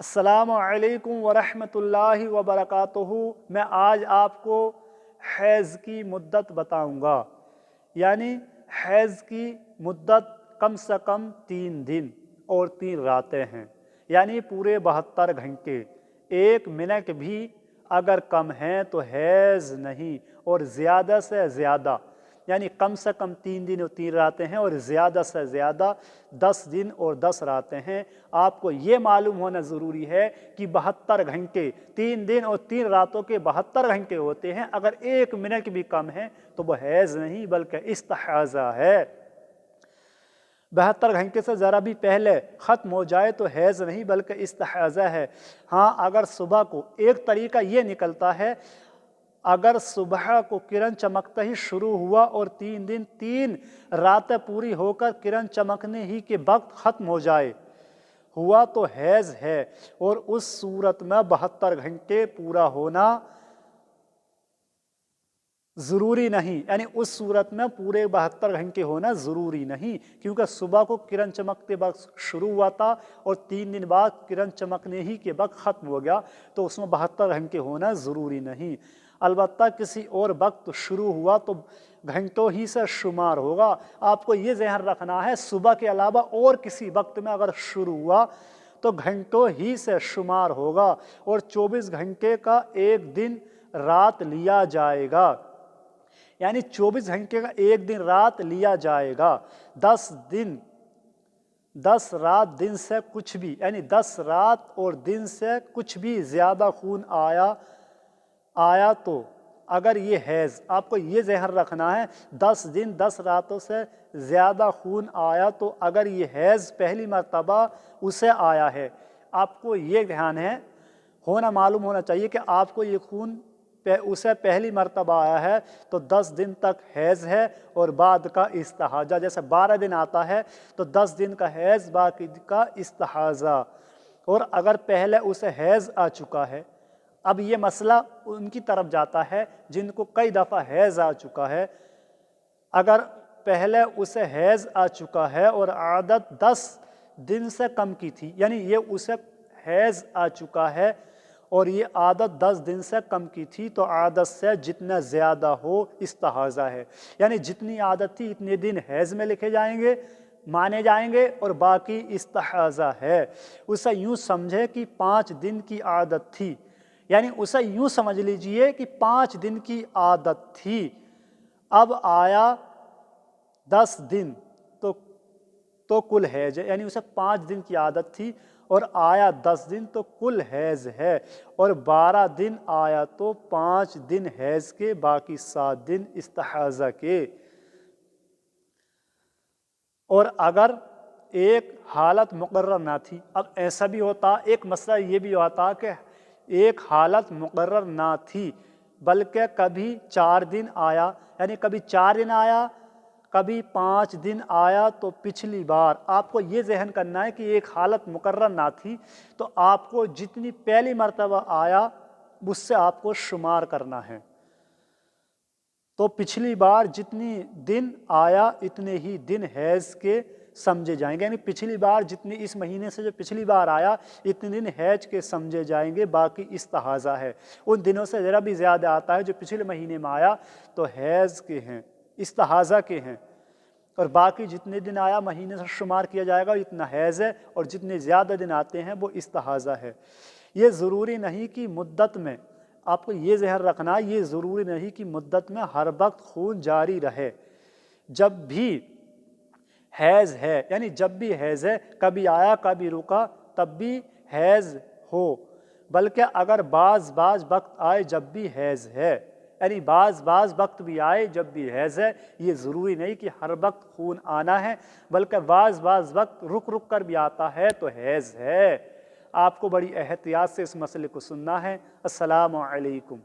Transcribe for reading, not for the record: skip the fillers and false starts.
अस्सलामु अलैकुम वरहमतुल्लाहि वबरकातुहू। मैं आज आपको हैज़ की मुद्दत बताऊंगा। यानी हैज़ की मुद्दत कम से कम 3 दिन और 3 रातें हैं, यानी पूरे 72 घंटे। 1 मिनट भी अगर कम है तो हैज़ नहीं, और ज़्यादा से ज़्यादा यानी कम से कम 3 दिन और 3 रातें हैं, और ज़्यादा से ज़्यादा 10 दिन और 10 रातें हैं। आपको ये मालूम होना ज़रूरी है कि 72 घंटे 3 दिन और 3 रातों के 72 घंटे होते हैं। अगर 1 मिनट भी कम है तो वह हैज़ नहीं बल्कि इस्तिहाज़ा है। 72 घंटे से ज़रा भी पहले ख़त्म हो जाए तो हैज़ नहीं बल्कि इस्तिहाज़ा है। हाँ, अगर सुबह को एक तरीका ये निकलता है, अगर सुबह को किरण चमकते ही शुरू हुआ और 3 दिन 3 रातें पूरी होकर किरण चमकने ही के वक्त ख़त्म हो जाए हुआ तो हैज़ है, और उस सूरत में 72 घंटे पूरा होना ज़रूरी नहीं। यानी उस सूरत में पूरे 72 घंटे होना ज़रूरी नहीं, क्योंकि सुबह को किरण चमकते वक्त शुरू हुआ था और 3 दिन बाद किरण चमकने ही के वक्त ख़त्म हो गया, तो उसमें 72 घंटे होना ज़रूरी नहीं। अलबत्ता किसी और वक्त शुरू हुआ तो घंटों ही से शुमार होगा। आपको ये ज़हन रखना है, सुबह के अलावा और किसी वक्त में अगर शुरू हुआ तो घंटों ही से शुमार होगा, और 24 घंटे का एक दिन रात लिया जाएगा। यानी 24 घंटे का एक दिन रात लिया जाएगा। 10 दिन 10 रात दिन से कुछ भी, यानी 10 रात और दिन से कुछ भी ज़्यादा खून आया तो अगर ये हैज़, आपको ये ज़हन रखना है, 10 दिन 10 रातों से ज़्यादा खून आया तो अगर ये हैज़ पहली मर्तबा उसे आया है, आपको ये ध्यान है होना मालूम होना चाहिए कि आपको ये खून उसे पहली मर्तबा आया है तो 10 दिन तक हैज़ है, और बाद का इस्तिहाज़ा। जैसे 12 दिन आता है तो 10 दिन का हैज़, बाकी का इस्तिहाज़ा। और अगर पहले उसे हैज़ आ चुका है, अब ये मसला उनकी तरफ जाता है जिनको कई दफ़ा हैज़ आ चुका है। अगर पहले उसे हैज़ आ चुका है और आदत 10 दिन से कम की थी, यानी ये उसे हैज़ आ चुका है और ये आदत 10 दिन से कम की थी, तो आदत से जितना ज़्यादा हो इस्तिहाज़ा है। यानी जितनी आदत थी इतने दिन हैज़ में लिखे जाएंगे, माने जाएंगे, और बाकी इस्तिहाज़ा है। उसे यूँ समझे कि 5 दिन की आदत थी, यानी उसे यूँ समझ लीजिए कि 5 दिन की आदत थी, अब आया 10 दिन तो कुल हैज़ है। यानी उसे 5 दिन की आदत थी और आया 10 दिन तो कुल हैज़ है, और 12 दिन आया तो 5 दिन हैज़ के, बाकी 7 दिन इस्तिहाज़ा के। और अगर एक हालत मुकर्रर ना थी, अब ऐसा भी होता, एक मसला ये भी होता कि एक हालत मुकर्रर ना थी बल्कि कभी 4 दिन आया, यानी कभी 4 दिन आया कभी 5 दिन आया, तो पिछली बार आपको ये ज़हन करना है कि एक हालत मुकर्रर ना थी, तो आपको जितनी पहली मर्तबा आया उससे आपको शुमार करना है। तो पिछली बार जितनी दिन आया इतने ही दिन हैज़ के समझे जाएंगे, यानी पिछली बार जितनी इस महीने से जो पिछली बार आया इतने दिन हैज के समझे जाएंगे, बाकी इस्तिहाज़ा है। उन दिनों से ज़रा भी ज़्यादा आता है जो पिछले महीने में आया तो हैज़ के हैं, इस्तिहाज़ा के हैं, और बाकी जितने दिन आया महीने से शुमार किया जाएगा इतना हैज़ है, और जितने ज़्यादा दिन आते हैं वो इस्तिहाज़ा है। ये ज़रूरी नहीं कि मुद्दत में, आपको ये ज़हन रखना, ये ज़रूरी नहीं कि मुद्दत में हर वक्त खून जारी रहे। जब भी हैज़ है, यानी जब भी हैज़ है, कभी आया कभी रुका तब भी हैज़ हो, बल्कि अगर बाज़ वक्त आए जब भी हैज़ है, यानी बाज़ वक्त भी आए जब भी हैज़ है। ये ज़रूरी नहीं कि हर वक्त खून आना है, बल्कि बाज़ वक्त रुक कर भी आता है तो हैज़ है। आपको बड़ी एहतियात से इस मसले को सुनना है। अस्सलामु अलैकुम।